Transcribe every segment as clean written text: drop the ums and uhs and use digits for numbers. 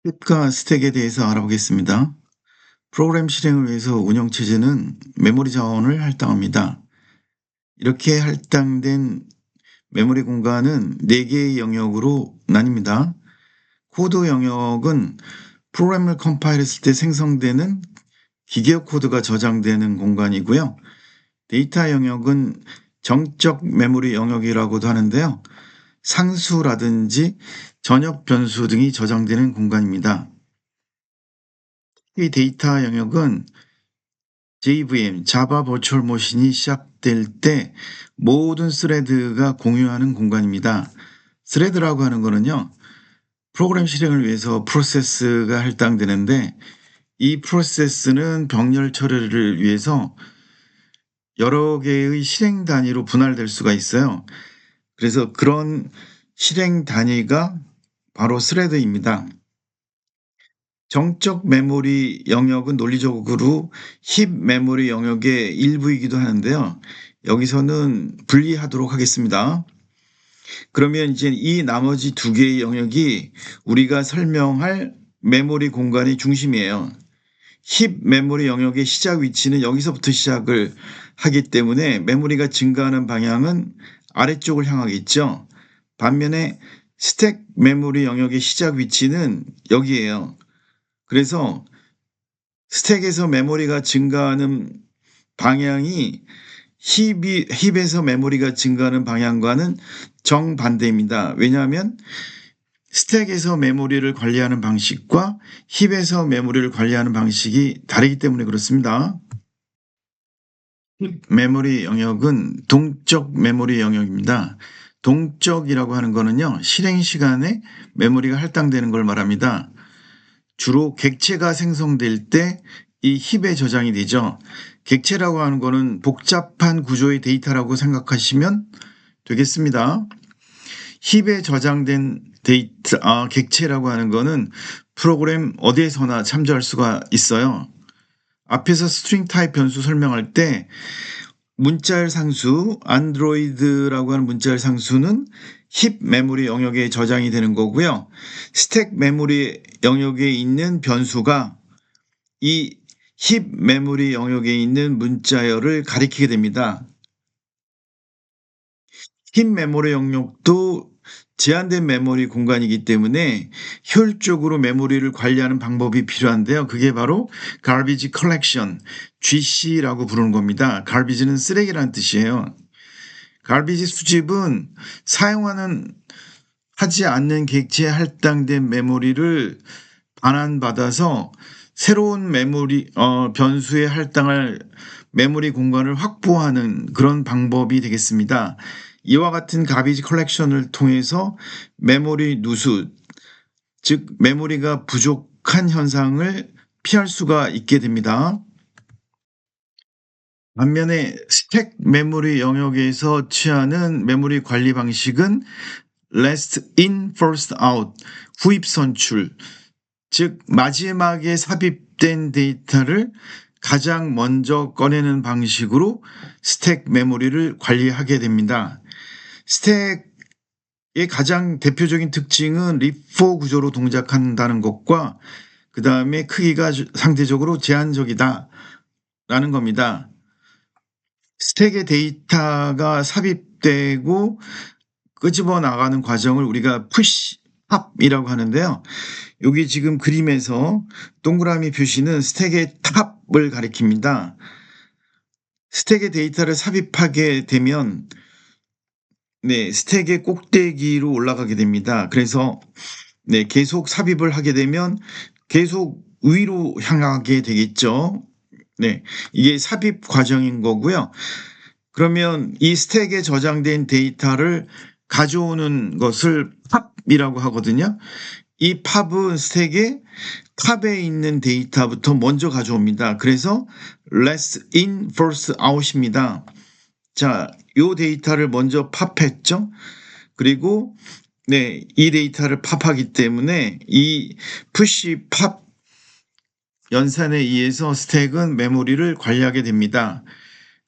힙과 스택에 대해서 알아보겠습니다. 프로그램 실행을 위해서 운영체제는 메모리 자원을 할당합니다. 이렇게 할당된 메모리 공간은 4개의 영역으로 나뉩니다. 코드 영역은 프로그램을 컴파일했을 때 생성되는 기계어 코드가 저장되는 공간이고요. 데이터 영역은 정적 메모리 영역이라고도 하는데요. 상수라든지 전역 변수 등이 저장되는 공간입니다. 이 데이터 영역은 JVM, 자바 버추얼 머신이 시작될 때 모든 스레드가 공유하는 공간입니다. 스레드라고 하는 거는요, 프로그램 실행을 위해서 프로세스가 할당되는데 이 프로세스는 병렬 처리를 위해서 여러 개의 실행 단위로 분할될 수가 있어요. 그래서 그런 실행 단위가 바로 스레드입니다. 정적 메모리 영역은 논리적으로 힙 메모리 영역의 일부이기도 하는데요. 여기서는 분리하도록 하겠습니다. 그러면 이제 이 나머지 2개의 영역이 우리가 설명할 메모리 공간의 중심이에요. 힙 메모리 영역의 시작 위치는 여기서부터 시작을 하기 때문에 메모리가 증가하는 방향은 아래쪽을 향하겠죠. 반면에 스택 메모리 영역의 시작 위치는 여기에요. 그래서 스택에서 메모리가 증가하는 방향이 힙에서 메모리가 증가하는 방향과는 정반대입니다. 왜냐하면 스택에서 메모리를 관리하는 방식과 힙에서 메모리를 관리하는 방식이 다르기 때문에 그렇습니다. 힙 메모리 영역은 동적 메모리 영역입니다. 동적이라고 하는 거는요, 실행 시간에 메모리가 할당되는 걸 말합니다. 주로 객체가 생성될 때 이 힙에 저장이 되죠. 객체라고 하는 거는 복잡한 구조의 데이터라고 생각하시면 되겠습니다. 힙에 저장된 데이터, 객체라고 하는 거는 프로그램 어디에서나 참조할 수가 있어요. 앞에서 스트링 타입 변수 설명할 때 문자열 상수, 안드로이드라고 하는 문자열 상수는 힙 메모리 영역에 저장이 되는 거고요. 스택 메모리 영역에 있는 변수가 이 힙 메모리 영역에 있는 문자열을 가리키게 됩니다. 힙 메모리 영역도 제한된 메모리 공간이기 때문에 효율적으로 메모리를 관리하는 방법이 필요한데요. 그게 바로 garbage collection, GC라고 부르는 겁니다. garbage는 쓰레기라는 뜻이에요. garbage 수집은 하지 않는 객체에 할당된 메모리를 반환받아서 새로운 메모리 변수에 할당할 메모리 공간을 확보하는 그런 방법이 되겠습니다. 이와 같은 가비지 컬렉션을 통해서 메모리 누수, 즉 메모리가 부족한 현상을 피할 수가 있게 됩니다. 반면에 스택 메모리 영역에서 취하는 메모리 관리 방식은 last in, first out, 후입 선출, 즉 마지막에 삽입된 데이터를 가장 먼저 꺼내는 방식으로 스택 메모리를 관리하게 됩니다. 스택의 가장 대표적인 특징은 리포 구조로 동작한다는 것과 그 다음에 크기가 상대적으로 제한적이다 라는 겁니다. 스택의 데이터가 삽입되고 끄집어 나가는 과정을 우리가 푸시 탑이라고 하는데요. 여기 지금 그림에서 동그라미 표시는 스택의 탑을 가리킵니다. 스택의 데이터를 삽입하게 되면 스택의 꼭대기로 올라가게 됩니다. 그래서 계속 삽입을 하게 되면 계속 위로 향하게 되겠죠. 이게 삽입 과정인 거고요. 그러면 이 스택에 저장된 데이터를 가져오는 것을 팝이라고 하거든요. 이 팝은 스택의 탑에 있는 데이터부터 먼저 가져옵니다. 그래서 last in, first out입니다. 자, 이 데이터를 먼저 팝했죠. 그리고 이 데이터를 팝하기 때문에 이 푸시 팝 연산에 의해서 스택은 메모리를 관리하게 됩니다.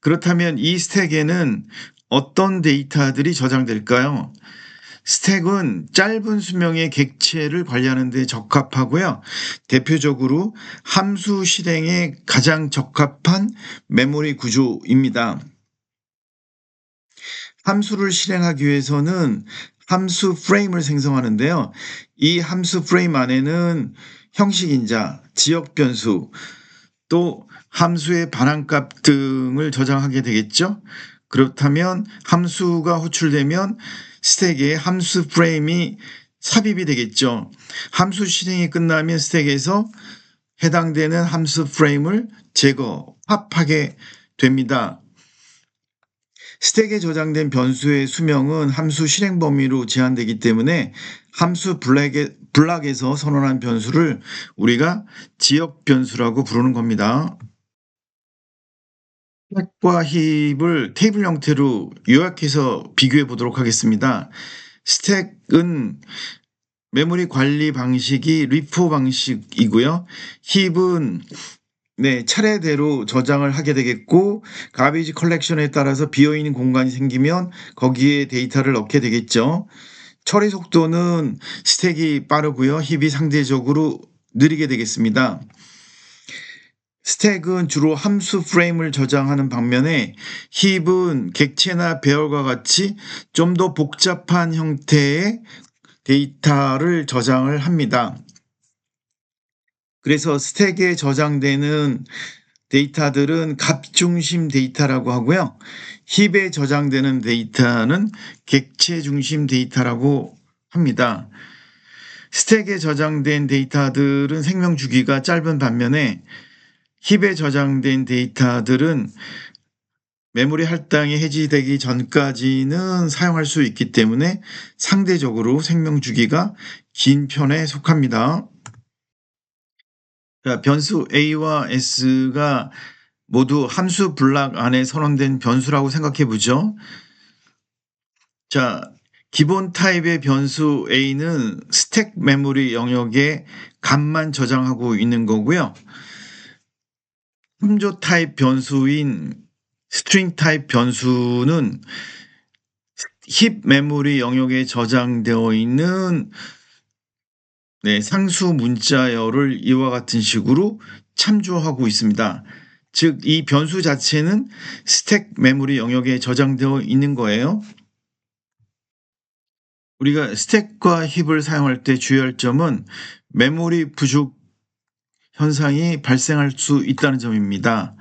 그렇다면 이 스택에는 어떤 데이터들이 저장될까요? 스택은 짧은 수명의 객체를 관리하는 데 적합하고요. 대표적으로 함수 실행에 가장 적합한 메모리 구조입니다. 함수를 실행하기 위해서는 함수 프레임을 생성하는데요. 이 함수 프레임 안에는 형식인자, 지역 변수, 또 함수의 반환값 등을 저장하게 되겠죠. 그렇다면 함수가 호출되면 스택에 함수 프레임이 삽입이 되겠죠. 함수 실행이 끝나면 스택에서 해당되는 함수 프레임을 팝하게 됩니다. 스택에 저장된 변수의 수명은 함수 실행 범위로 제한되기 때문에 함수 블락에서 선언한 변수를 우리가 지역 변수라고 부르는 겁니다. 스택과 힙을 테이블 형태로 요약해서 비교해 보도록 하겠습니다. 스택은 메모리 관리 방식이 리포 방식이고요. 힙은 차례대로 저장을 하게 되겠고, 가비지 컬렉션에 따라서 비어있는 공간이 생기면 거기에 데이터를 넣게 되겠죠. 처리 속도는 스택이 빠르고요. 힙이 상대적으로 느리게 되겠습니다. 스택은 주로 함수 프레임을 저장하는 반면에 힙은 객체나 배열과 같이 좀 더 복잡한 형태의 데이터를 저장을 합니다. 그래서 스택에 저장되는 데이터들은 값 중심 데이터라고 하고요. 힙에 저장되는 데이터는 객체 중심 데이터라고 합니다. 스택에 저장된 데이터들은 생명 주기가 짧은 반면에 힙에 저장된 데이터들은 메모리 할당이 해지되기 전까지는 사용할 수 있기 때문에 상대적으로 생명 주기가 긴 편에 속합니다. 변수 A와 S가 모두 함수 블락 안에 선언된 변수라고 생각해 보죠. 자, 기본 타입의 변수 A는 스택 메모리 영역에 값만 저장하고 있는 거고요. 함조 타입 변수인 스트링 타입 변수는 힙 메모리 영역에 저장되어 있는 상수 문자열을 이와 같은 식으로 참조하고 있습니다. 즉, 이 변수 자체는 스택 메모리 영역에 저장되어 있는 거예요. 우리가 스택과 힙을 사용할 때 주의할 점은 메모리 부족 현상이 발생할 수 있다는 점입니다.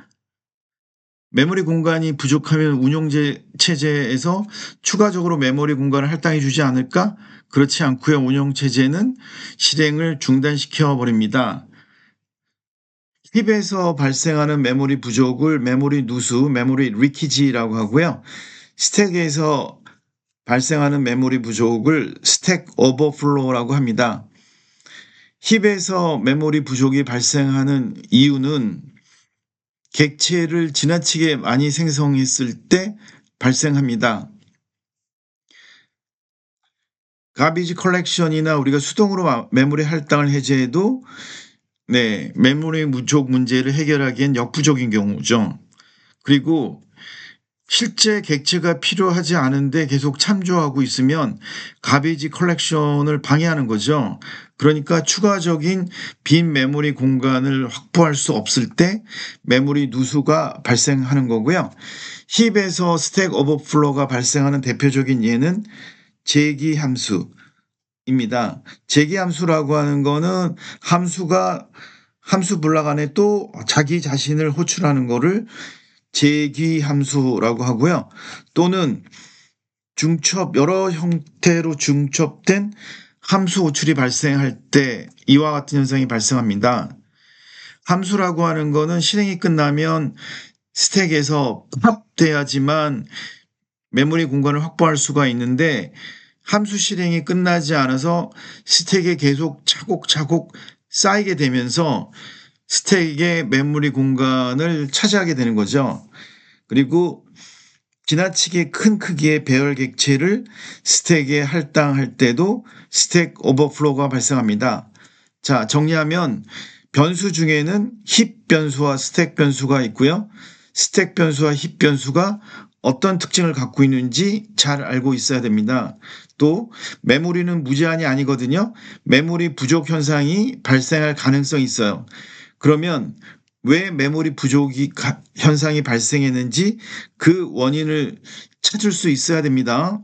메모리 공간이 부족하면 운영체제에서 추가적으로 메모리 공간을 할당해 주지 않을까? 그렇지 않고요. 운영체제는 실행을 중단시켜 버립니다. 힙에서 발생하는 메모리 부족을 메모리 누수, 메모리 리키지라고 하고요. 스택에서 발생하는 메모리 부족을 스택 오버플로우라고 합니다. 힙에서 메모리 부족이 발생하는 이유는 객체를 지나치게 많이 생성했을 때 발생합니다. 가비지 컬렉션이나 우리가 수동으로 메모리 할당을 해제해도 메모리 부족 문제를 해결하기엔 역부족인 경우죠. 그리고 실제 객체가 필요하지 않은데 계속 참조하고 있으면 가비지 컬렉션을 방해하는 거죠. 그러니까 추가적인 빈 메모리 공간을 확보할 수 없을 때 메모리 누수가 발생하는 거고요. 힙에서 스택 오버플로우가 발생하는 대표적인 예는 제기 함수입니다. 제기 함수라고 하는 거는 함수가 함수 블락 안에 또 자기 자신을 호출하는 거를 제기 함수라고 하고요. 또는 여러 형태로 중첩된 함수 호출이 발생할 때 이와 같은 현상이 발생합니다. 함수라고 하는 거는 실행이 끝나면 스택에서 팝돼야지만 메모리 공간을 확보할 수가 있는데, 함수 실행이 끝나지 않아서 스택에 계속 차곡차곡 쌓이게 되면서 스택의 메모리 공간을 차지하게 되는 거죠. 그리고 지나치게 큰 크기의 배열 객체를 스택에 할당할 때도 스택 오버플로우가 발생합니다. 자, 정리하면 변수 중에는 힙 변수와 스택 변수가 있고요. 스택 변수와 힙 변수가 어떤 특징을 갖고 있는지 잘 알고 있어야 됩니다. 또 메모리는 무제한이 아니거든요. 메모리 부족 현상이 발생할 가능성이 있어요. 그러면 왜 메모리 부족이 현상이 발생했는지 그 원인을 찾을 수 있어야 됩니다.